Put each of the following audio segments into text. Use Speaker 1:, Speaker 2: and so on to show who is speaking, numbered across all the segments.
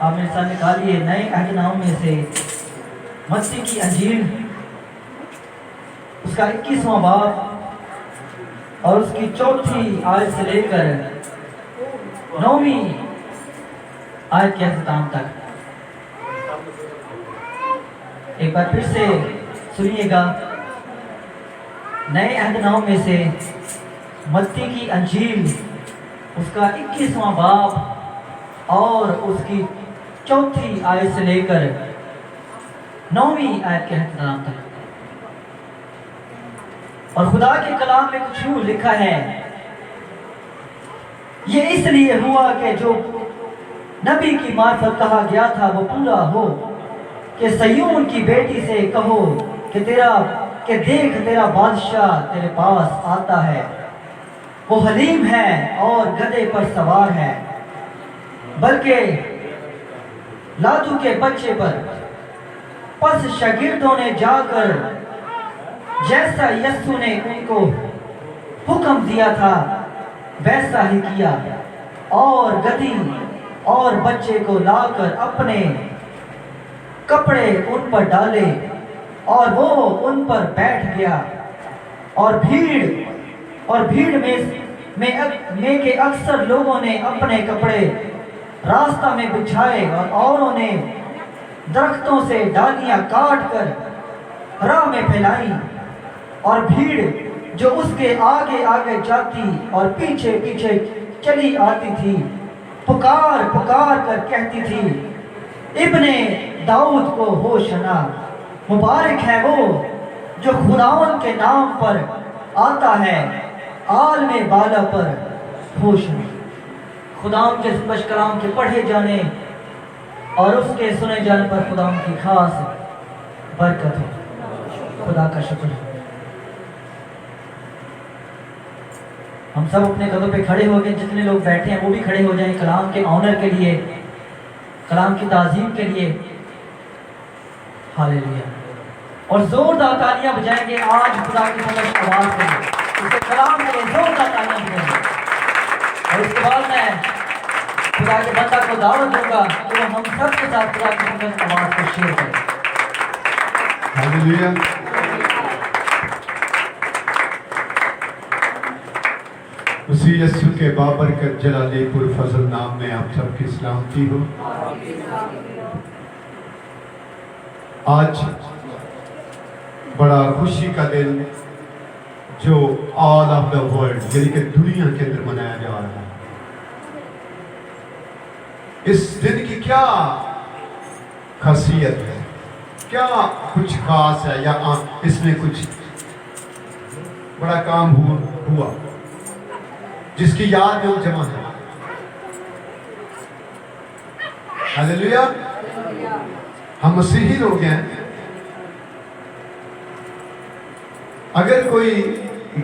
Speaker 1: आप मेरे साथ निकालिए नए अहदनामे में से मत्ती की अंजील उसका 21वां बाब और उसकी 4थी आयत से लेकर 9वीं आयत के अख्ताम तक। एक बार फिर से सुनिएगा। नए अहदनामे में से मत्ती की अंजील उसका 21वां बाब और उसकी 4थी आयत से लेकर 9वीं आयत के अख्ताम तक। और खुदा के कलाम में कुछ यूं लिखा है, ये इसलिए हुआ कि जो नबी की मार्फत कहा गया था वो पूरा हो कि सयून की बेटी से कहो कि देख तेरा बादशाह तेरे पास आता है, वो हलीम है और गधे पर सवार है, बल्कि लादू के बच्चे पर। पस शागिर्दों ने जाकर जैसा यस्सु ने उनको हुक्म दिया था वैसा ही किया, और गधी और बच्चे को लाकर अपने कपड़े उन पर डाले और वो उन पर बैठ गया। और भीड़ में के अक्सर लोगों ने अपने कपड़े रास्ता में बिछाए और औरों ने दरख्तों से डालियां काट कर राह में फैलाई। और भीड़ जो उसके आगे आगे जाती और पीछे पीछे चली आती थी पुकार पुकार कर कहती थी, इब्ने दाऊद को होशना, मुबारक है वो जो खुदावन के नाम पर आता है, आलमे बाला पर होशना। खुदावन के बश कलाम के पढ़े जाने और उसके सुने जाने पर खुदावन की खास बरकत हो। खुदा का शुक्र है। हम सब अपने कदों पे खड़े हो गए, जितने लोग बैठे हैं वो भी खड़े हो जाएं कलाम के ऑनर के लिए, कलाम की ताज़ीम के लिए। हालेलुया। और जोरदार तालियां बजाएंगे आज खुदा की समझ आवाज के लिए, उसे कलाम के लिए जोरदार तालियां बजाएंगे। और इसके बाद मैं खुदा के बंदा को दावत दूंगा कि वो हम सब के साथ खुदा की समझ आवाज को शेयर करें।
Speaker 2: हालेलुया। उसी यीशु के बाबरकत जलाली पुरफजल नाम में आप सबकी सलामती हो। आज बड़ा खुशी का दिन जो ऑल ऑफ द वर्ल्ड यानी कि दुनिया के अंदर मनाया जा रहा है। इस दिन की क्या खासियत है, क्या कुछ खास है या इसमें कुछ बड़ा काम हुआ जिसकी याद में हम जमा है। हालेलुया। हम मसीही लोग हैं। अगर कोई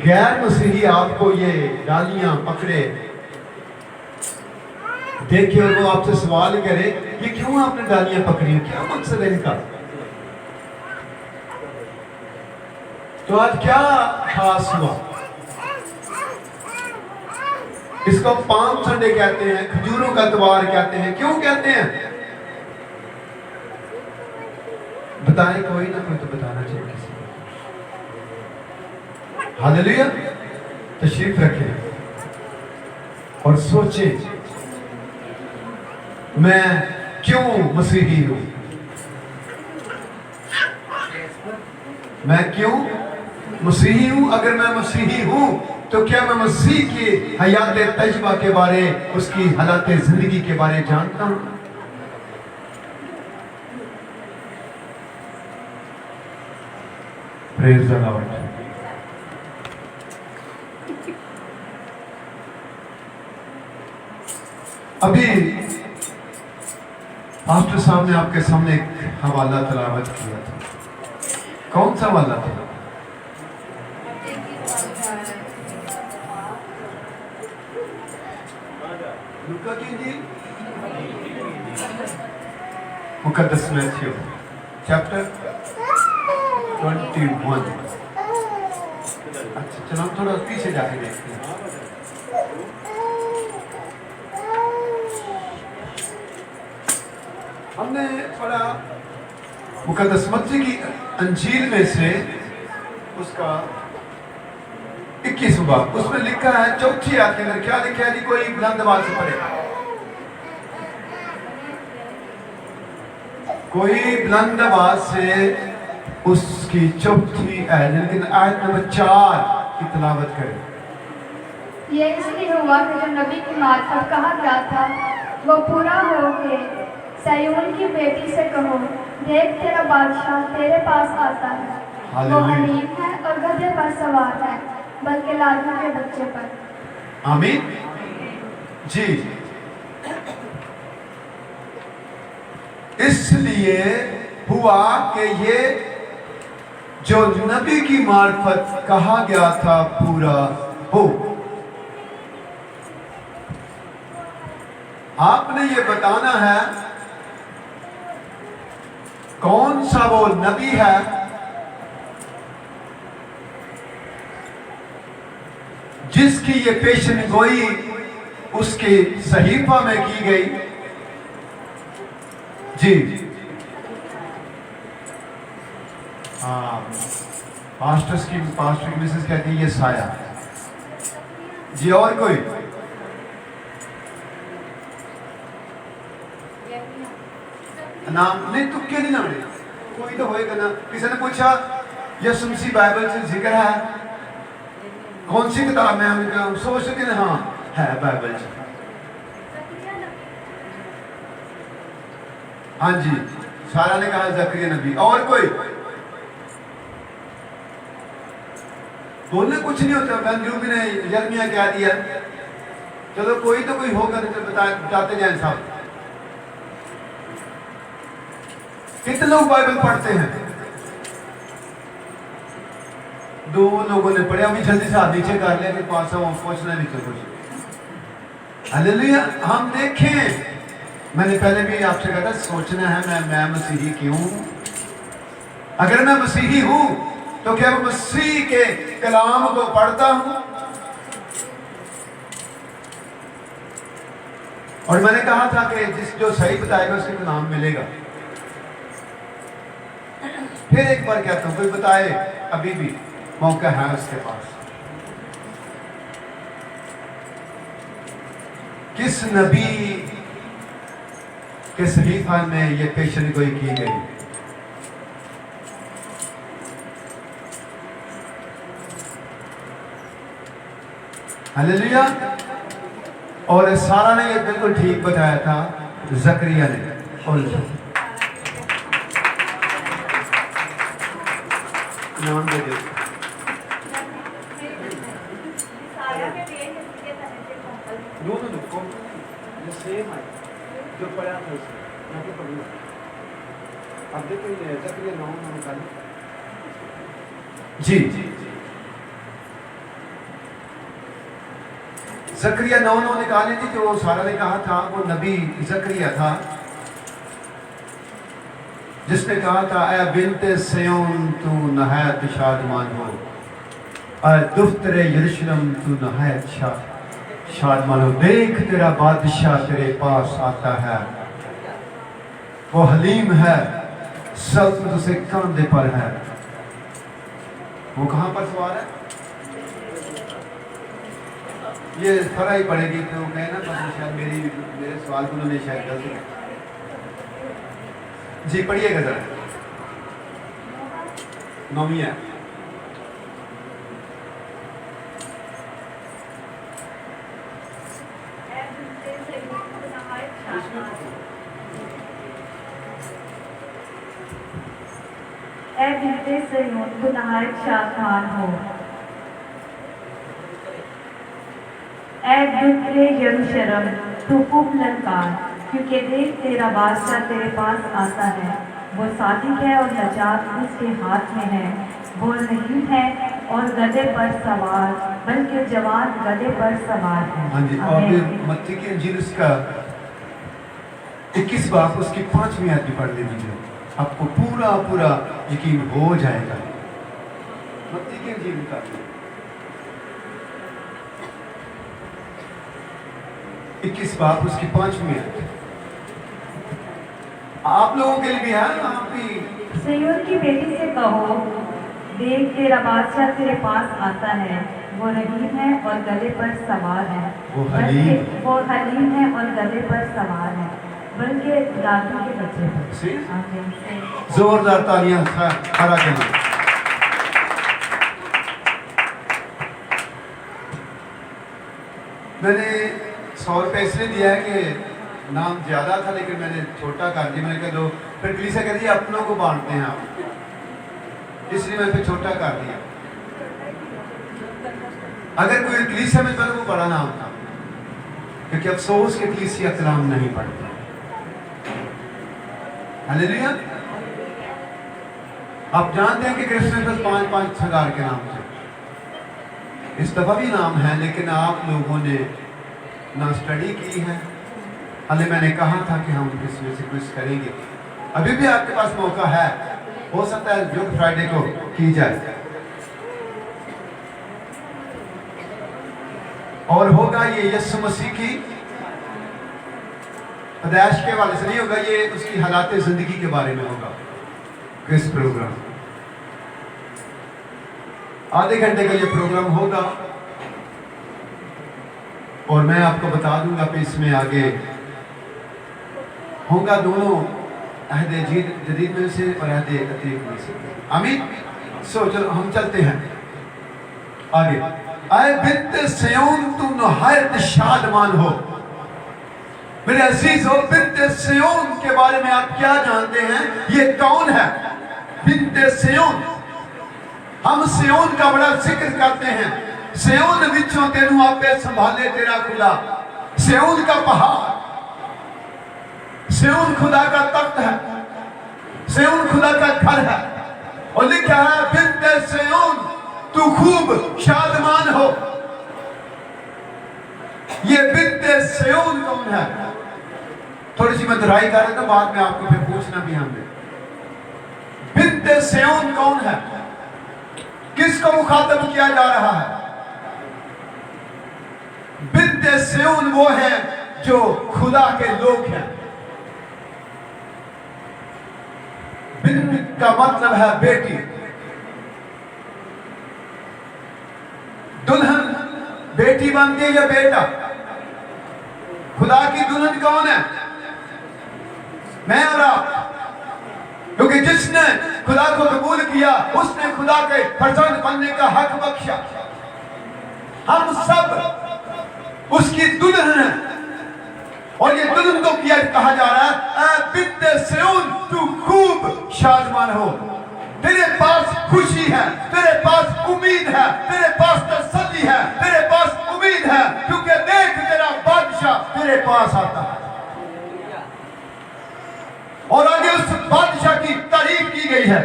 Speaker 2: गैर मसीही आपको ये डालियां पकड़े देखे और वो आपसे सवाल करे ये क्यों आपने डालियां पकड़ी, क्या मकसद है इनका, तो आज क्या खास हुआ। इसको पाम संडे कहते हैं, खजूरों का त्योहार कहते हैं। क्यों कहते हैं बताएं, कोई ना कोई तो बताना चाहिए किसी को। हालेलुया। तशरीफ रखें और सोचें मैं क्यों मसीही हूं, मैं क्यों मसीही हूं। अगर मैं मसीही हूं तो क्या मैं मसीह की हयात तजबा के बारे, उसकी हालात जिंदगी के बारे जानता हूं। Praise the Lord. अभी पास्टर साहब ने आपके सामने एक हवाला तलावत किया था। कौन सा हवाला था? लूका की इंजील मुकद्दस मैथ्यू चैप्टर 21। अच्छा चलो थोड़ा पीछे जाके देखते हैं। हमने पढ़ा मुकद्दस मत्ती की अंजील में से उसका 21 बाब, उसमें लिखा है 4थी आयत के अंदर, क्या लिखा है जी? कोई बुलंद आवाज से पढ़े, कोई बुलंद आवाज से उसकी 4थी आयत, लेकिन आयत नंबर 4 की तिलावत करे।
Speaker 3: ये इसलिए हुआ कि जो नबी की मार्फत कहा गया था वो पूरा हो के सयून की बेटी से कहो, देख तेरा बादशाह तेरे पास आता है, वो
Speaker 2: हालेलुया।
Speaker 3: हनीफ है और गधे पर सवार है, बल्कि लाजू के बच्चे पर।
Speaker 2: आमीन जी। इसलिए हुआ कि ये जो नबी की मार्फत कहा गया था पूरा हो। आपने ये बताना है कौन सा वो नबी है जिसकी ये पेशन गोई उसके सहीफा में की गई। जी हाँ, पास्टर की मिसेस कहती है ये साया जी। और कोई नाम नहीं, तुक्के नहीं लाने, कोई तो होएगा ना। किसी ने पूछा यसु मसीह बाइबल से जिक्र है, कौन सी किताब में? हम सोच सके ना, हाँ है बाइबल से। हाँ जी, सारा ने कहा जकरिया नबी। और कोई बोलने कुछ नहीं होता। बंदरूबी ने यर्मिया कह दिया, चलो कोई तो कोई होगा, तो बताते जाए साहब। कितने लोग बाइबल पढ़ते हैं? 2 लोगों ने पढ़े। अभी जल्दी से हाथ नीचे कर लिया कि पास पहुंचना नीचे कुछ। हालेलुया। हम देखें, मैंने पहले भी आपसे कहा था, सोचना है मैं मसीही क्यों? अगर मैं मसीही हूं तो क्या मैं मसीह के कलाम को पढ़ता हूं? और मैंने कहा था कि जो सही बताएगा उसके कलाम मिलेगा। फिर एक बार कहता हूं, कोई बताए, अभी भी मौका है उसके पास। किस नबी के सहीफा में ये पेशन गोई की गई? हालेलुया। और सारा ने ये बिल्कुल ठीक बताया था, जकरिया ने। और नाम दे दे। सेम है जो पढ़ा था उसमें, मैं तो पढ़ूंगा। अब देखो ये जकरिया 9 निकाले जी। जकरिया 9 निकाले थी। जो सारा ने कहा था वो नबी जकरिया था, जिसने कहा था, ऐ बिन्ते सिय्योन तू नहायत शादमान हो, ऐ दुफ्तरे यरूशलेम तू नहायत शादमान हो। देख तेरा बादशाह तेरे पास आता है, वो हलीम है, सल्तनत उसे कंधे पर है। वो कहां पर सवार है? ये फरा ही पड़ेगी तो कहे ना, पर शायद मेरे सवाल को उन्होंने शायद गलती जी। पढ़िएगा जरा, 9वीं है।
Speaker 3: ऐ बिन्ते सिय्योन तू नहायत शादमान हो, ऐ दुफ्तरे यरूशलेम तू खूब ललकार, क्योंकि देख तेरा बादशाह तेरे पास आता है, वो सादिक है और नजात उसके हाथ में है, वो नहीं है और गधे पर सवार, बल्कि जवान गधे पर सवार है।
Speaker 2: हाँ जी। और मत्ती की इंजील उसका 21 बाब उसकी 5वीं आयत भी पढ़ लीजिए, आपको पूरा यकीन हो जाएगा। मत्ती की इंजील का 21 बाब उसकी 5वीं आयत। आप लोगों के लिए भी है ना, आप भी।
Speaker 3: सिय्योन की बेटी से कहो, देख तेरा बादशाह तेरे पास आता है, वो रहीम है और गले पर सवार है।
Speaker 2: वो हलीम।
Speaker 3: वो हलीम है और गले पर सवार है, बल्कि दादू के बच्चे पर।
Speaker 2: See?
Speaker 3: आमीन से।
Speaker 2: जोरदार तालियां खड़ा करना। मैंने 100 रुपये इसलिए दिया है कि नाम ज्यादा था, लेकिन मैंने छोटा कर दिया। मैंने कहा दो, फिर कलीसिया कह दिया अपनों को बांटते हैं आप, इसलिए मैंने फिर छोटा कर दिया। अगर कोई कलीसिया में तो वो बड़ा नाम था, क्योंकि अफसोस के कलीसिया कलाम नहीं पढ़ता। हालेलुया। आप जानते हैं कि क्रिश्चियन में 5-5 हजार के नाम थे। इस दफा भी नाम है, लेकिन आप लोगों ने ना स्टडी की है। हाले मैंने कहा था कि हम इसमें से कुछ करेंगे, अभी भी आपके पास मौका है, हो सकता है गुड फ्राइडे को की जाए। और होगा ये यीशु मसीह की पैदाइश के वाले से नहीं होगा, ये उसकी हालात जिंदगी के बारे में होगा। किस प्रोग्राम, आधे घंटे का ये प्रोग्राम होगा, और मैं आपको बता दूंगा कि इसमें आगे होगा दोनों अहदे जदीद में से और अहदे अतीक में से। आमीन। सो चलो हम चलते हैं आगे। आए बिन्ते सिय्योन तू नहायत शादमान हो। मेरे अजीज हो, बिन्ते सिय्योन के बारे में आप क्या जानते हैं? ये कौन है बिन्ते सिय्योन? हम सिय्योन का बड़ा जिक्र करते हैं। सिय्योन विचों तेनू आपे संभाले तेरा खुदा। सिय्योन का पहाड़, सिय्योन खुदा का तख्त है, सिय्योन खुदा का घर है, और लिखा है बिन्ते सिय्योन तू खूब शादमान हो। ये बिन्ते सिय्योन कौन है? थोड़ी सी मैं दोहराई कर रहा था, बाद में आपको फिर पूछना भी हमने। बिन्ते सिय्योन कौन है? किसको मुखातब किया जा रहा है? बिन्ते सिय्योन वो है जो खुदा के लोग हैं। बिन्त का मतलब है बेटी। दुल्हन बेटी बनती है या बेटा? खुदा की दुल्हन कौन है? मैं और आप। क्योंकि जिसने खुदा को कबूल किया उसने खुदा के फर्जंद बनने का हक बख्शा। हम सब उसकी दुल्हन है, और ये दुल्हन को किया कहा जा रहा है ऐ बिन्ते सिय्योन तू खूब शादमान हो। तेरे पास खुशी है, तेरे पास उम्मीद है, तेरे पास तसल्ली है, तेरे पास उम्मीद है, क्योंकि देख तेरा बादशाह तेरे पास आता है। और आगे उस बादशाह की तारीफ की गई है,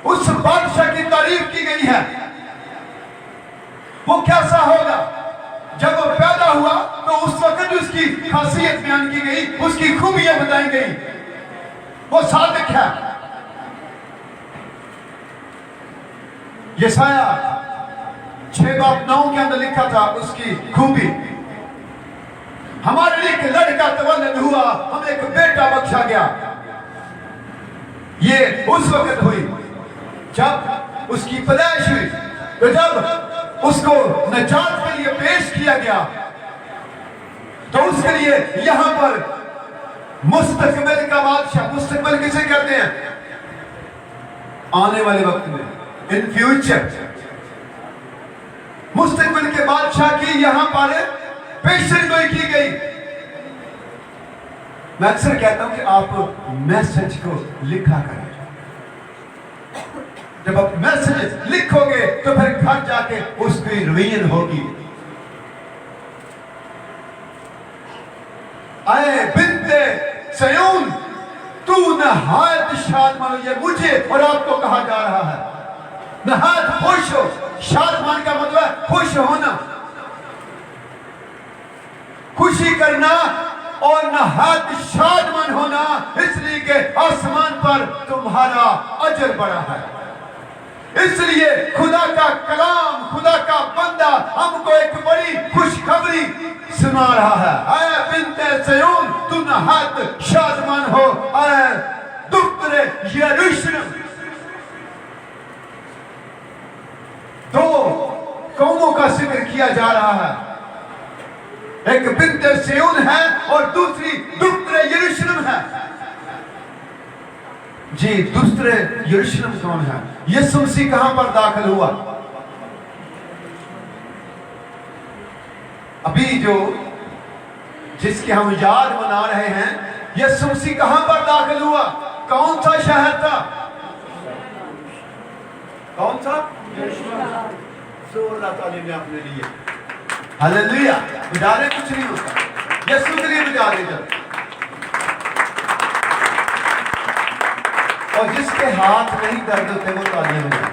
Speaker 2: उस बादशाह की तारीफ की गई है। वो कैसा होगा? जब वो पैदा हुआ तो उस वक्त उसकी खासियत बयान की गई, उसकी खूबियां बताई गई। वो सादिक है। यशाया 6:9 के अंदर लिखा था उसकी खूबी, हमारे लिए एक लड़का तवल्लद हुआ, हमें एक बेटा बख्शा गया। ये उस वक्त हुई जब उसकी पैदाइश हुई। तो जब उसको नजात के लिए पेश किया गया तो उसके लिए यहां पर मुस्तकबिल का बादशाह, मुस्तकबिल किसे कहते हैं? आने वाले वक्त में, इन फ्यूचर, मुस्तकबिल के बादशाह की यहां पर पेशन गोई की गई। मैं अक्सर कहता हूं कि आप मैसेज को लिखा करें। जब आप मैसेज लिखोगे तो फिर घर जाके उसकी रिवीजन होगी। आए बिन्ते सिय्योन तू नहायत शादमान हो। ये मुझे और आपको कहा जा रहा है, नहायत खुश हो। शादमान का मतलब है खुश होना, खुशी करना, और नहायत शादमान होना, इसलिए कि आसमान पर तुम्हारा अजर बड़ा है। इसलिए खुदा का कलाम, खुदा का बंदा हमको एक बड़ी खुशखबरी सुना रहा है, ऐ बिन्ते सिय्योन तुम नहायत शादमान हो, ऐ दुख्तरे यरूशलेम। दो कौमों का जिक्र किया जा रहा है, एक बिन्ते सिय्योन है और दूसरी दुख्तरे यरूशलेम है। जी, दूसरे यरूशलेम कौन है? यीशु मसीह कहां पर दाखिल हुआ? अभी जो जिसकी हम याद मना रहे हैं, यीशु मसीह कहां पर दाखिल हुआ? कौन सा शहर था? कौन सा? जोरदार ताली में अपने लिए हालेलुया। बिजारे कुछ नहीं होता, यीशु के लिए बिजारे जब। और जिसके हाथ नहीं दर्द होते वो तालियां बजाए।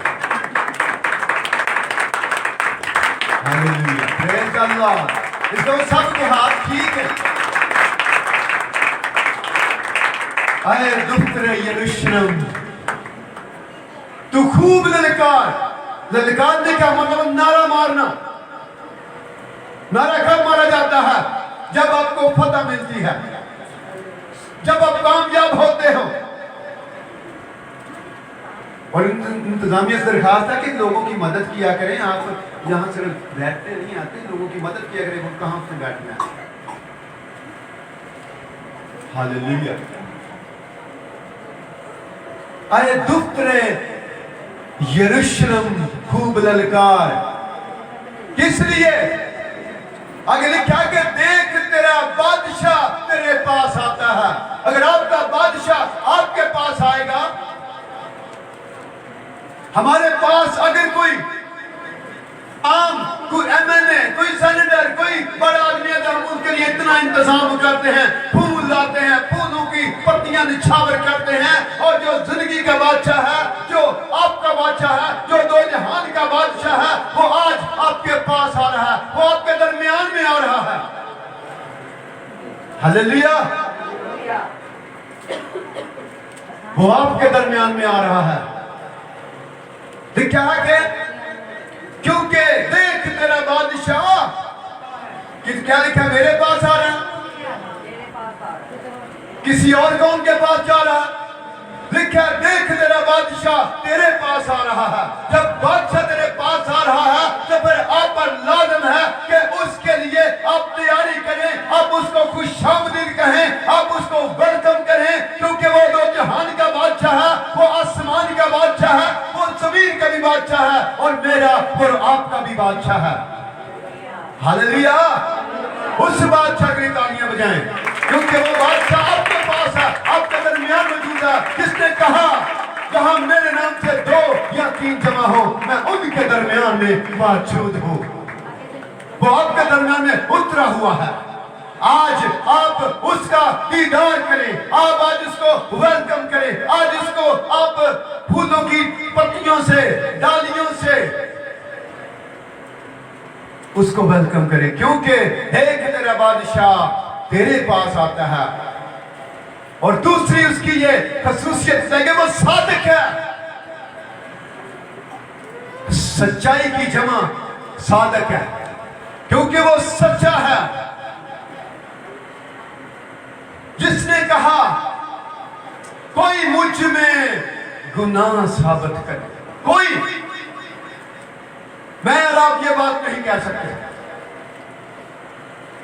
Speaker 2: Hallelujah, praise Allah. इसलिए सबके हाथ ठीक है। आए दुख्तरे यरूशलेम, तू खूब ललकार। ललकारने का मतलब नारा मारना। नारा कब मारा जाता है? जब आपको फतह मिलती है, जब आप कामयाब होते हो। और इंतजामिया से दरखास्त है कि लोगों की मदद किया करें। आप यहाँ सिर्फ बैठते नहीं आते, लोगों की मदद किया करें। वो कहाँ से बैठना है? हालेलुया। आए दुख्तरे यरूशलेम खूब ललकार। किस लिए? आगे लिखा कि देख तेरा बादशाह तेरे पास आता है। अगर आपका बादशाह आपके पास आएगा, हमारे पास अगर कोई कोई एमएनए, कोई सेनेटर, कोई बड़ा आदमी है, तो हम उनके लिए इतना इंतजाम करते हैं, फूल लाते हैं, फूलों की पत्तियां निछावर करते हैं। और जो जिंदगी का बादशाह है, जो आपका बादशाह है, जो दो जहान का बादशाह है, वो आज आपके पास आ रहा है, वो आपके दरमियान में आ रहा है। हालेलुया, वो आपके दरमियान में आ रहा है। क्या है कि क्योंकि देख तेरा बादशाह, क्या लिखा? मेरे पास आ रहा है। किसी और कौन के पास जा रहा है? लिखा देख तेरा बादशाह तेरे पास आ रहा है। जब बादशाह तेरे पास आ रहा है, तो फिर आप पर लाज़िम है कि उसके लिए आप तैयारी करें, आप उसको खुशामदीद कहें, आप उसको वेलकम करें। क्योंकि वो दो जहान का बादशाह है, वो आसमान का बादशाह है, वो जमीन का भी बादशाह है, और मेरा और आपका भी बादशाह है। हालेलुया। उस बादशाह की तालियां बजाएं, क्योंकि वो बादशाह आपके पास है, आपके दरमियान मौजूद है। किसने कहा? जहां मेरे नाम से 2 या 3 जमा हो, मैं उनके दरमियान में मौजूद हूं। वो आपके दरमियान में उतरा हुआ है। आज आप उसका दीदार करें, आप आज उसको वेलकम करें, आज उसको आप फूलों की पत्तियों से, डालियों से उसको वेलकम करें। क्योंकि एक तेरा बादशाह तेरे पास आता है, और दूसरी उसकी ये खसूसियत है कि वो सादिक है। सच्चाई की जमा सादिक है, क्योंकि वो सच्चा है। जिसने कहा कोई मुझ में गुनाह साबित करे, कोई, मैं और आप ये बात नहीं कह सकते,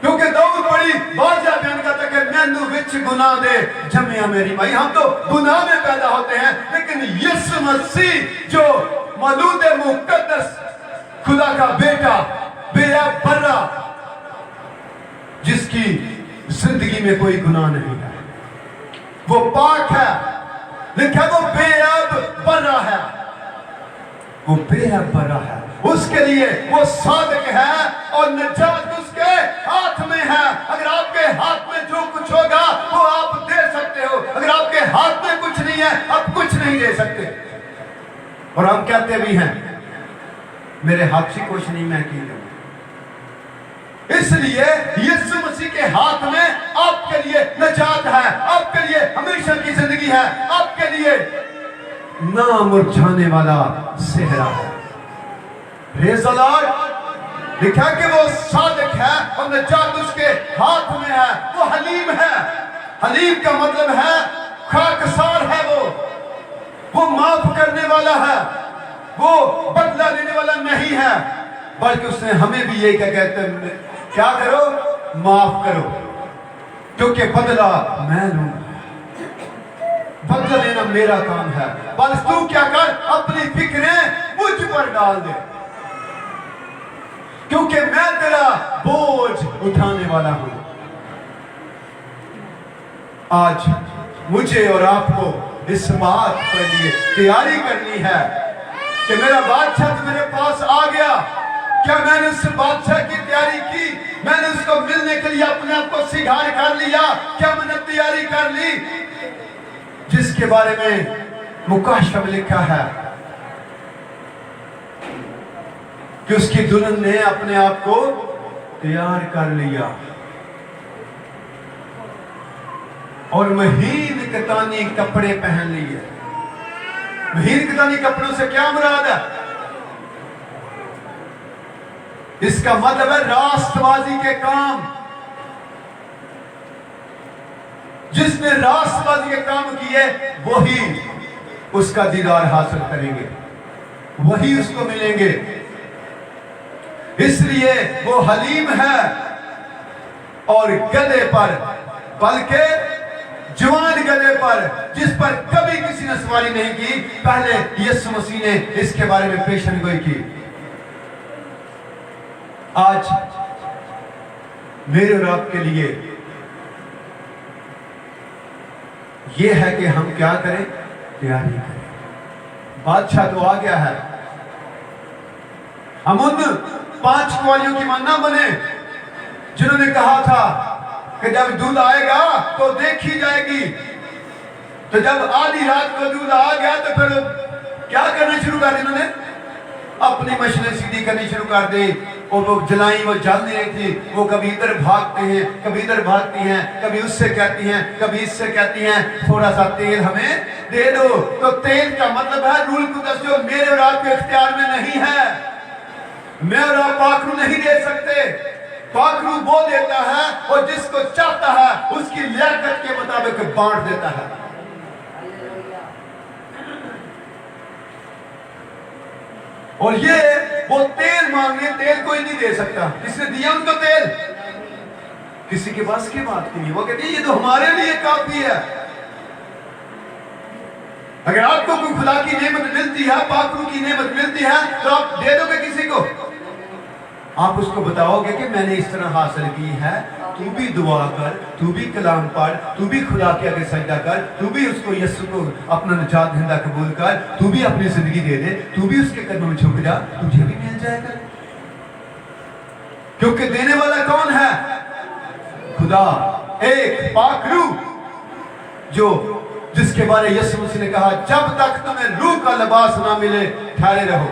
Speaker 2: क्योंकि दाऊद बड़ी वाज़ेह बयान करता है कि मैनू विच गुनाह दे जमिया मेरी माई। हम तो गुनाह में पैदा होते हैं, लेकिन यीशु मसीह जो मौलूद मुकद्दस खुदा का बेटा, बेअब बर्रा, जिसकी जिंदगी में कोई गुनाह नहीं है, वो पाक है। लिखा वो बेअब बर्रा है, वो बेअब बर्रा है। उसके लिए वो सादिक है, और निजात उसके हाथ में है। अगर आपके हाथ में जो कुछ होगा वो आप दे सकते हो, अगर आपके हाथ में कुछ नहीं है आप कुछ नहीं दे सकते। और हम कहते भी हैं मेरे हाथ से कुछ नहीं मैं की दूं। इसलिए यीशु मसीह के हाथ में आपके लिए निजात है, आपके लिए हमेशा की जिंदगी है, आपके लिए ना मुरझाने वाला सेहरा है। Praise the Lord. लिखा कि वो सादिक है और नजात उसके हाथ में है। वो हलीम है। हलीम का मतलब है खाकसार है। वो माफ करने वाला है। वो बदला लेने वाला नहीं है, बल्कि उसने हमें भी यही कहते हैं, क्या करो, माफ करो, क्योंकि बदला मैं लूंगा। बदला लेना मेरा काम है। बस तू क्या कर, अपनी फिक्रें मुझ पर डाल दे, क्योंकि मैं तेरा बोझ उठाने वाला हूं। आज मुझे और आपको इस बात के लिए तैयारी करनी है कि मेरा बादशाह तो मेरे पास आ गया। क्या मैंने उस बादशाह की तैयारी की? मैंने उसको मिलने के लिए अपने आप को सिगार कर लिया? क्या मैंने तैयारी कर ली? जिसके बारे में मुकाशफ लिखा है कि उसकी दुल्हन ने अपने आप को तैयार कर लिया और महीन कतानी कपड़े पहन लिए। महीन कतानी कपड़ों से क्या मुराद है? इसका मतलब है रास्तबाजी के काम। जिसने रास्तबाजी के काम किए वही उसका दीदार हासिल करेंगे, वही उसको मिलेंगे। इसलिए वो हलीम है और गले पर, बल्कि जवान गले पर, जिस पर कभी किसी ने सवारी नहीं की, पहले यीशु मसीह ने इसके बारे में पेशेनगोई की। आज मेरे और आपके लिए यह है कि हम क्या करें, तैयारी करें। बादशाह तो आ गया है, हम उन 5 कुंवारियों की मां ना बने जिन्होंने कहा था कि जब दूध आएगा तो देखी जाएगी। तो जब आधी रात को दूध आ गया तो फिर क्या करना शुरू कर दिया? इन्होंने अपनी मशीनें सीधी करनी शुरू कर दी। और वो जलाई, वो जल नहीं रही थी। वो कभी इधर भागते हैं, कभी इधर भागती हैं, कभी उससे कहती हैं, कभी इससे कहती हैं, थोड़ा सा तेल हमें दे दो। तो तेल का मतलब है रूल कुदस, जो मेरे और आपके इख्तियार में नहीं है। मैं और आप पाखरू नहीं दे सकते। पाखरू वो देता है और जिसको चाहता है उसकी लियाकत के मुताबिक बांट देता है। और ये वो तेल मांगे, तेल कोई नहीं दे सकता। किसने दिया उनको तेल? किसी के पास की बात की नहीं। वो कहती है ये तो हमारे लिए काफी है। अगर आपको कोई खुदा की नेमत मिलती है, पाखरू की नेमत मिलती है, तो आप दे दोगे किसी को? आप उसको बताओगे कि मैंने इस तरह हासिल की है, तू भी दुआ कर, तू भी कलाम पढ़, तू भी खुदा के आगे सजदा कर, तू भी उसको यीशु को अपना निजात दहिंदा कबूल कर, तू भी अपनी जिंदगी दे दे, तू भी उसके कदमों में झुक जा, तुझे भी मिल जाएगा। क्योंकि देने वाला कौन है? खुदा, एक पाखरू, जो जिसके बारे में यीशु मसीह ने कहा, जब तक तुम्हें रूह का लिबास ना मिले ठहरे रहो।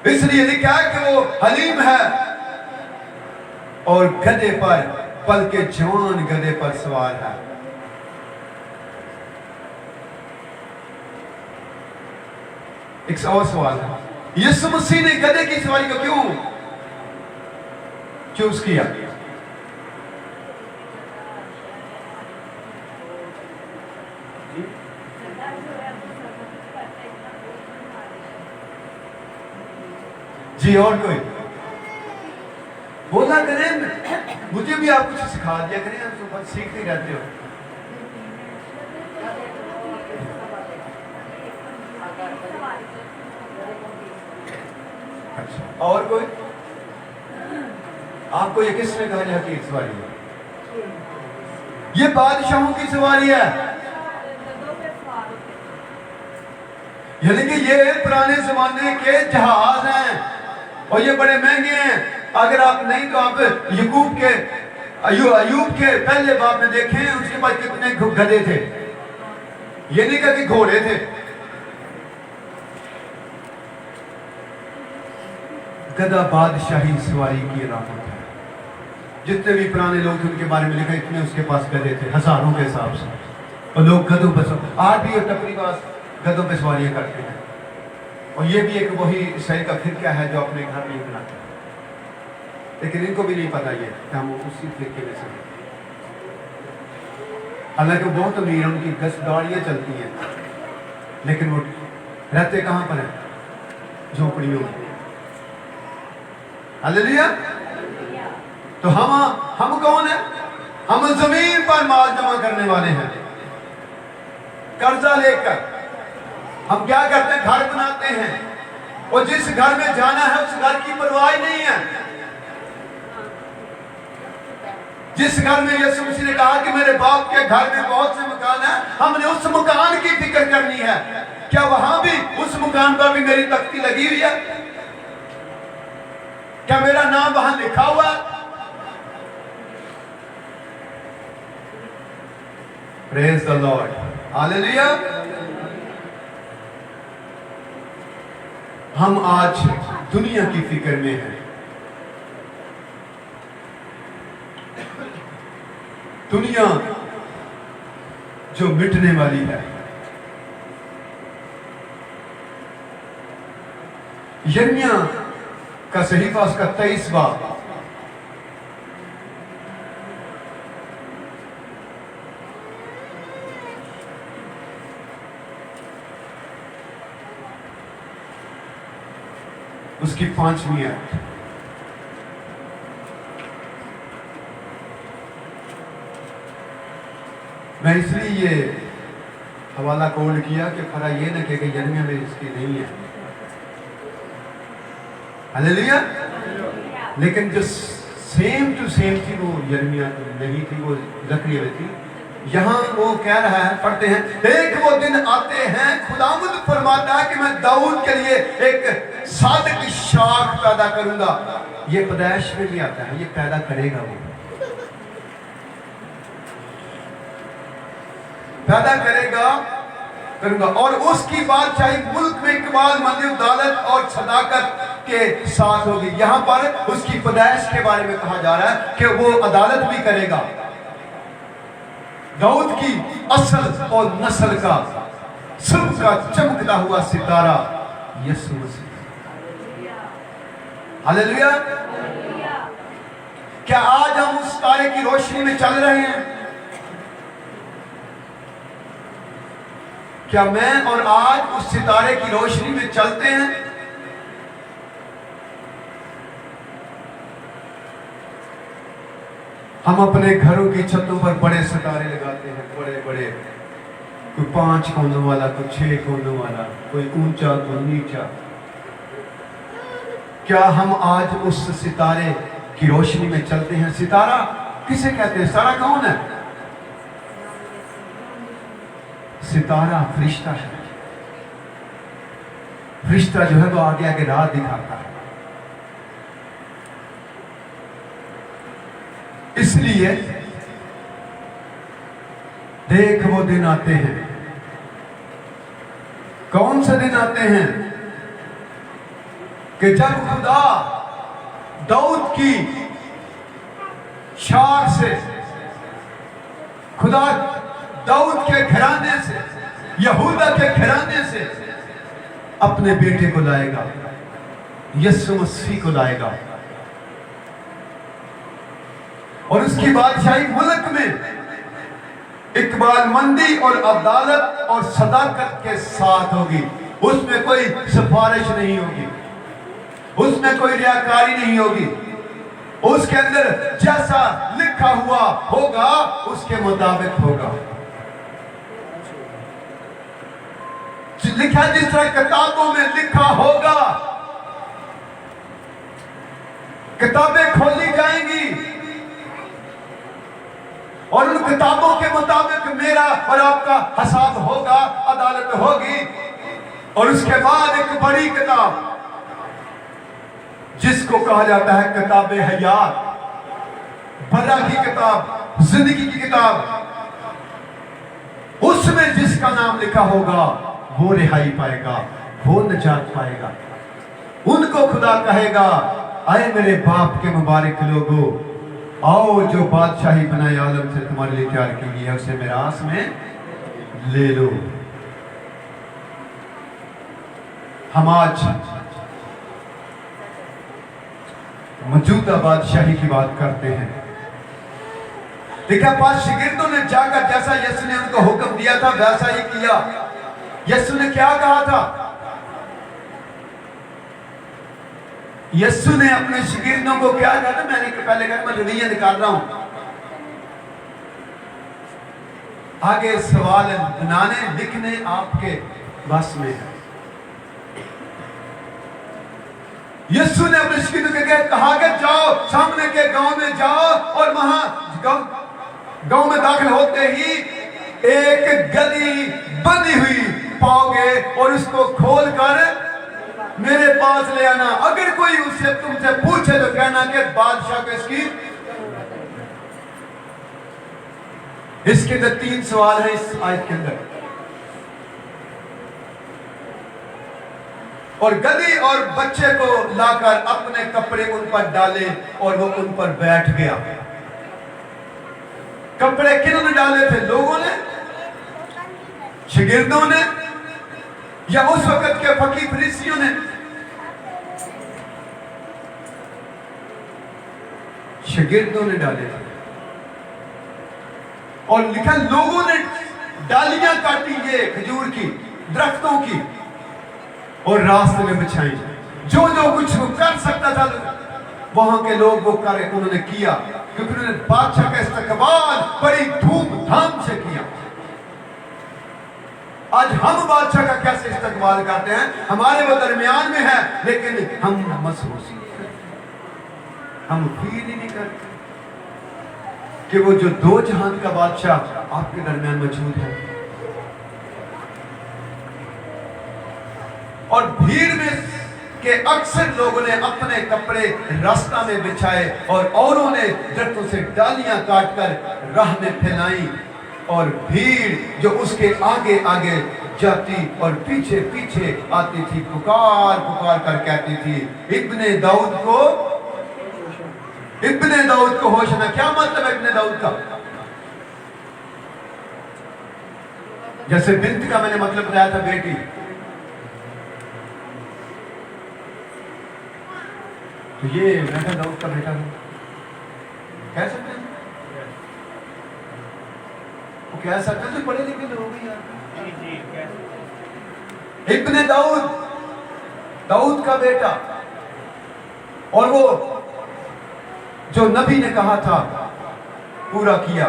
Speaker 2: इसलिए लिखा है कि वो हलीम है और गधे पर, बल्कि जवान गधे पर सवार है। एक और सवाल है, यीशु मसीह ने गधे की सवारी को क्यों चूज किया? जी, और कोई बोला करें, मुझे भी आप कुछ सिखा दिया करें, आप तो बस सीखते रहते हो। अच्छा, और कोई? आपको ये किसने कहा यह की सवारी है? ये बादशाहों की सवारी है। यानी कि ये पुराने जमाने के जहाज हैं और ये बड़े महंगे हैं। अगर आप नहीं तो आप अय्यूब के पहले बाब में देखें, उसके पास कितने गधे थे। ये नहीं कहा कि घोड़े थे। गधा बादशाही सवारी की अलामत है। जितने भी पुराने लोग थे उनके बारे में लिखा, इतने उसके पास गधे थे, हजारों के हिसाब से। और लोग गधों पर, आज भी टपरी पास गधों पे सवारियां करते हैं। और ये भी एक वही शहर का फिरका है जो अपने घर में बनाते हैं, लेकिन इनको भी नहीं पता ये कि हम उसी फिरके में से हैं। हालांकि बहुत अमीर, उनकी 10 गाड़ियाँ चलती हैं, लेकिन वो रहते कहाँ पर है? झोपड़ियों में। हालेलुया। तो हम कौन है? हम जमीन पर माल जमा करने वाले हैं। कर्जा लेकर हम क्या करते हैं? घर बनाते हैं, और जिस घर में जाना है उस घर की परवाह नहीं है। जिस घर में यीशु मसीह ने कहा कि मेरे बाप के घर में बहुत से मकान है, हमने उस मकान की फिक्र करनी है। क्या वहां भी, उस मकान पर भी मेरी तख्ती लगी हुई है? क्या मेरा नाम वहां लिखा हुआ है? Praise the Lord, hallelujah. हम आज दुनिया की फिक्र में हैं। दुनिया जो मिटने वाली है। यिर्मयाह का सहीफा उसका 23 बाब, उसकी 5वीं आयत। मैं इसलिए ये हवाला कोड किया कि खरा ये न कि यिर्मयाह में इसकी नहीं है। हालेलुया। लेकिन जो सेम टू सेम थी वो यिर्मयाह नहीं थी, वो जकरिया में थी। यहां वो कह रहा है, पढ़ते हैं, देख वो दिन आते हैं, खुदावंद फरमाता है कि मैं दाऊद के लिए एक सादिक शाख पैदा करूंगा। ये पैदाइश में भी आता है, ये पैदा करेगा, वो पैदा करूंगा, और उसकी बादशाही मुल्क में इकबाल, मंदिर, अदालत और सदाकत के साथ होगी। यहां पर उसकी पैदाइश के बारे में कहा जा रहा है कि वो अदालत भी करेगा। दाऊद की असल और नस्ल का सबका चमकता हुआ सितारा यीशु मसीह। हालेलुया। क्या आज हम उस तारे की रोशनी में चल रहे हैं? क्या मैं और आज उस सितारे की रोशनी में चलते हैं? हम अपने घरों की छतों पर बड़े सितारे लगाते हैं, बड़े बड़े, कोई 5 कोनों वाला, कोई 6 कोनों वाला, कोई ऊंचा, कोई नीचा। क्या हम आज उस सितारे की रोशनी में चलते हैं? सितारा किसे कहते हैं? सितारा कौन है? सितारा फरिश्ता है। फरिश्ता जो है वो आगे आगे राह दिखाता है। इसलिए देख वो दिन आते हैं। कौन से दिन आते हैं? कि जब खुदा दाऊद की शाख से, खुदा दाऊद के घराने से, यहूदा के घराने से अपने बेटे को लाएगा, यीशु मसीह को लाएगा, और उसकी बादशाही मुल्क में इकबाल मंदी और अदालत और सदाकत के साथ होगी। उसमें कोई सिफारिश नहीं होगी, उसमें कोई रियाकारी नहीं होगी। उसके अंदर जैसा लिखा हुआ होगा उसके मुताबिक होगा। लिखा जिस तरह किताबों में लिखा होगा, किताबें खोली जाएंगी और उन किताबों के मुताबिक मेरा और आपका हिसाब होगा, अदालत होगी। और उसके बाद एक बड़ी किताब जिसको कहा जाता है किताबे हयात, बरा की किताब, जिंदगी की किताब, उसमें जिसका नाम लिखा होगा वो रिहाई पाएगा, वो निजात पाएगा। उनको खुदा कहेगा, आए मेरे बाप के मुबारक लोगों, आओ जो बादशाही बनाए आलम से तुम्हारे लिए तैयार की गई है उसे मिरास में ले लो। हम आज मौजूदा बादशाही की बात करते हैं। देखा, 5 शागिर्दों ने जाकर जैसा यीशु ने उनको हुक्म दिया था वैसा ही किया। यीशु ने क्या कहा था? यीशु ने अपने शागिर्दों को क्या कहा था? मैंने पहले कहा, मैं रवैया निकाल रहा हूं, आगे सवाल बनाने लिखने आपके बस में है। यीशु ने अपने शागिर्दों को कहा कि जाओ सामने के गांव में जाओ, और वहां गांव में दाखिल होते ही एक गली बनी हुई पाओगे और उसको खोलकर मेरे पास ले आना। अगर कोई उससे तुमसे पूछे तो कहना कि बादशाह को इसके अंदर 3 सवाल है इस आयत के अंदर। और गधी और बच्चे को लाकर अपने कपड़े उन पर डाले और वो उन पर बैठ गया। कपड़े किन्होंने डाले थे? लोगों ने, शागिर्दों ने, या उस वक्त के फकीर फरीसियों ने? शागिर्दों ने डाले थे। और लिखा, लोगों ने डालियां काटी ये खजूर की, दरख्तों की, और रास्ते में बिछाई। जो जो कुछ वो कर सकता था वहां के लोग वो कर उन्होंने किया, क्योंकि उन्होंने बादशाह का इस्तकबाल बड़ी धूमधाम से किया। आज हम बादशाह का कैसे इस्तकबाल करते हैं? हमारे वो दरमियान में है, लेकिन हम महसूस नहीं करते, हम फील ही नहीं करते कि वो जो 2 जहान का बादशाह आपके दरमियान मौजूद है। और भीड़ में के अक्सर लोगों ने अपने कपड़े रास्ता में बिछाए और औरों ने दरख्तों से डालियां काटकर राह में फैलाई, और भीड़ जो उसके आगे आगे जाती और पीछे पीछे आती थी, पुकार पुकार कर कहती थी, इब्ने दाऊद को होशना। क्या मतलब है इब्ने दाऊद का? जैसे बिंत का मैंने मतलब बताया था, बेटी। तो ये मैं दाऊद का बेटा हूं, कह सकते हैं? वो कह सकते तो पढ़े लिखे लोग ही यार। इब्ने दाऊद, दाऊद का बेटा। और वो जो नबी ने कहा था पूरा किया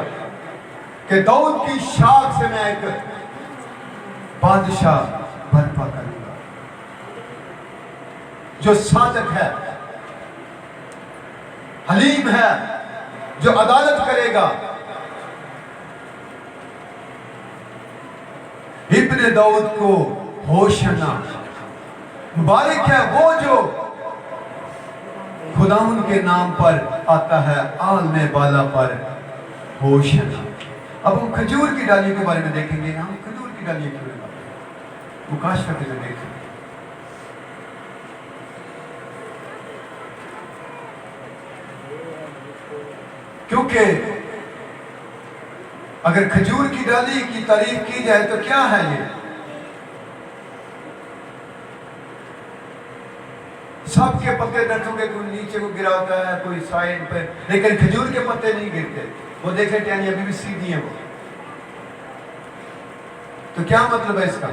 Speaker 2: कि दाऊद की शाख से मैं एक बादशाह बर्पा करूंगा, जो सादक है, हलीम है, जो अदालत करेगा। इब्ने दाऊद को होशना, मुबारक है वो जो खुदावंद के नाम पर आता है, आलने बाला पर होशना। अब हम खजूर की डाली के बारे में देखेंगे। हम खजूर की डाली क्यों मुकाशफा के लिए देखें। क्योंकि अगर खजूर की डाली की तारीफ की जाए तो क्या है ये? सबके पत्ते दरख्तों कोई नीचे को गिरा होता है, कोई साइड पे, लेकिन खजूर के पत्ते नहीं गिरते। वो देखें टहनी अभी भी सीधी है वो। तो क्या मतलब है इसका?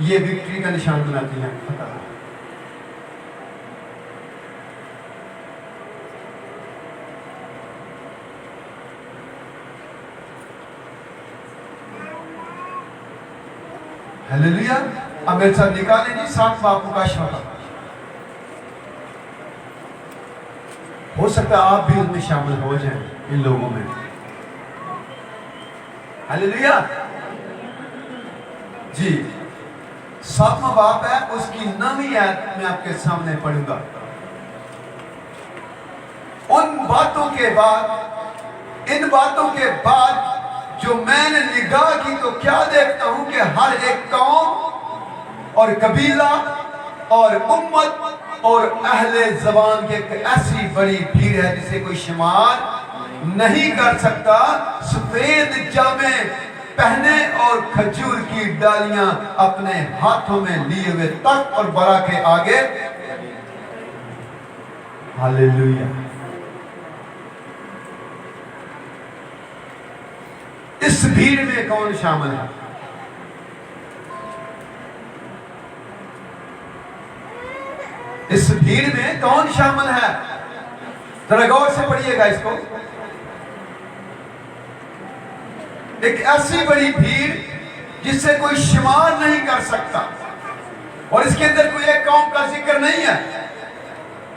Speaker 2: ये विक्ट्री का निशान बनाती है। हालेलुया। अब मेरे साथ निकालें जी 7 बाप मुकाशफा का। हो सकता है आप भी उसमें शामिल हो जाएं, इन लोगों में। हालेलुया जी। 7वां बाप है, उसकी 9वीं आयत में आपके सामने पढ़ूंगा। उन बातों के बाद, इन बातों के बाद जो मैंने निगाह की तो क्या देखता हूं कि हर एक कौम और कबीला और उम्मत और अहले ज़बान की एक ऐसी बड़ी भीड़ है जिसे कोई शुमार नहीं कर सकता। सफेद जामे पहने और खजूर की डालियां अपने हाथों में लिए हुए तख्त और बरा के आगे। हालेलुया। इस भीड़ में कौन शामिल है? इस भीड़ में कौन शामिल है? जरा गौर से पढ़िएगा इसको। एक ऐसी बड़ी भीड़ जिससे कोई शुमार नहीं कर सकता, और इसके अंदर कोई एक कौम का जिक्र नहीं है।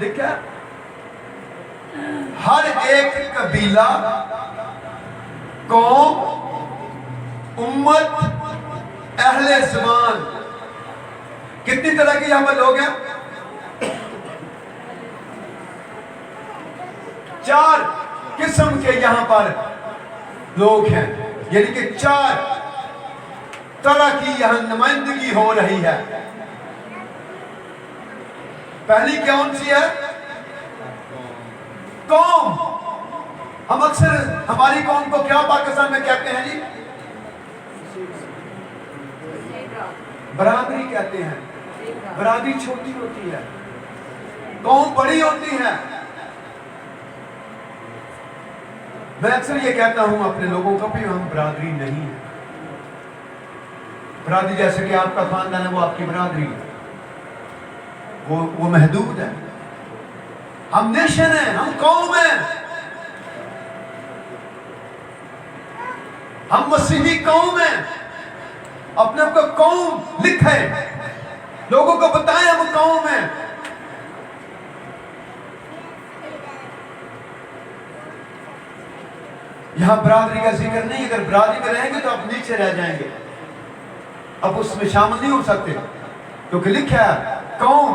Speaker 2: देखा, हर एक कबीला, कौम, उम्मत, अहले ज़बान, कितनी तरह के यहां पर लोग हैं? 4 किस्म के यहां पर लोग हैं, यानी कि 4 तरह की यहां नुमाइंदगी हो रही है। पहली कौन सी है? कौम। हम अक्सर हमारी कौम को क्या पाकिस्तान में कहते हैं जी? बरादरी कहते हैं। बरादरी छोटी होती है, कौम बड़ी होती है। मैं अक्सर ये कहता हूं अपने लोगों को भी, हम बरादरी नहीं है। बरादरी जैसे कि आपका खानदान है, वो आपकी बरादरी है, वो महदूद है। हम नेशन है, हम कौम है, हम मसीही कौम है। अपने आप को कौम लिखे, लोगों को बताएं हम कौम है। यहां बरादरी का जिक्र नहीं। अगर बरादरी में रहेंगे तो आप नीचे रह जाएंगे, अब उसमें शामिल नहीं हो सकते, क्योंकि लिखा है कौम।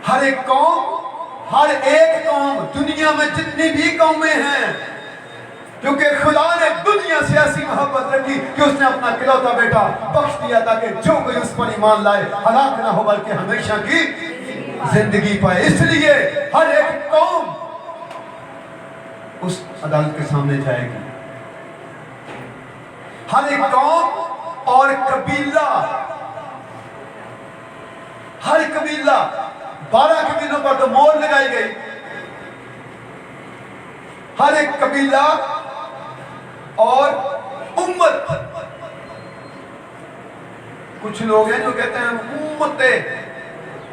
Speaker 2: हर एक कौम, हर एक कौम, दुनिया में जितनी भी कौमें हैं, क्योंकि खुदा ने दुनिया से ऐसी मोहब्बत रखी कि उसने अपना इकलौता बेटा बख्श दिया ताकि जो कोई उस पर ईमान लाए हलाक ना हो बल्कि हमेशा की जिंदगी पाए। इसलिए हर एक कौम उस अदालत के सामने जाएगी। हर एक कौम और कबीला, हर कबीला, 12 कबीलों पर तो मोहर लगाई गई। हर एक कबीला और उम्मत। कुछ लोग हैं जो कहते हैं उम्मतें,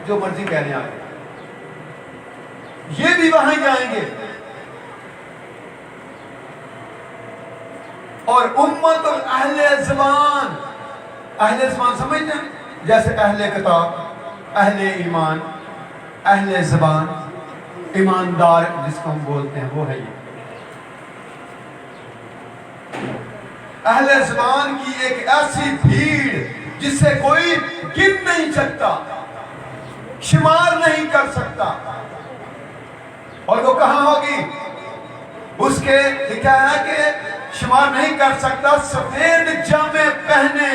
Speaker 2: जो मर्जी कहने आए, ये भी वहां जाएंगे। और उम्मत और अहले ज़बान, अहले ज़बान समझते हैं, जैसे अहले किताब, अहले ईमान, अहले ज़बान, ईमानदार जिसको हम बोलते हैं, वो है ये अहले ज़बान की एक ऐसी भीड़ जिससे कोई गिन नहीं सकता, शुमार नहीं कर सकता। और वो कहां होगी? उसके लिखा है कि शुमार नहीं कर सकता। सफेद जामे पहने।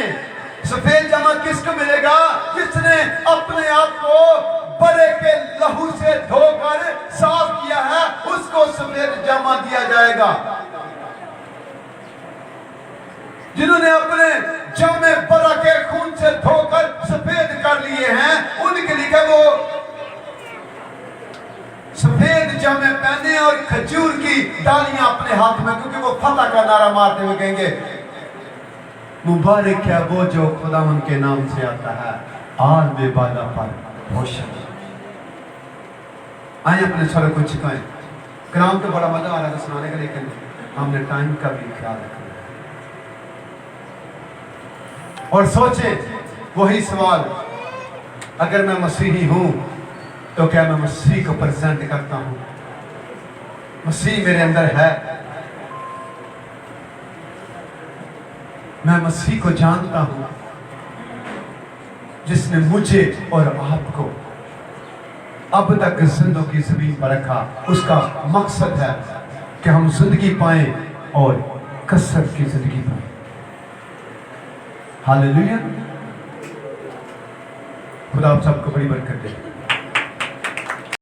Speaker 2: सफेद जामा किसको मिलेगा? जिसने अपने आप को बड़े के लहू से धोकर साफ किया है, उसको सफेद जामा दिया जाएगा। जिन्होंने अपने जामे बरा के खून से धोकर सफेद कर लिए हैं, उनके लिए वो सफेद जामे पहने और खजूर की डालियां अपने हाथ में, क्योंकि वो फतह का नारा मारते हुए कहेंगे मुबारक है वो जो खुदा उनके नाम से आता है, आल में बाला पर रोशन। आइए अपने सर को झुकाएं। कलाम तो बड़ा मजा आ रहा था सुनाने का, लेकिन हमने टाइम का भी ख्याल रखना और सोचे वही सवाल, अगर मैं मसीही हूं तो क्या मैं मसीह को प्रेजेंट करता हूं? मसीह मेरे अंदर है, मैं मसीह को जानता हूं जिसने मुझे और आपको अब तक जिंदगी ज़मीन पर रखा। उसका मकसद है कि हम जिंदगी पाएं और कसरत की जिंदगी पाएं। हालेलुया। खुदा आप सबको बड़ी बरकत दे।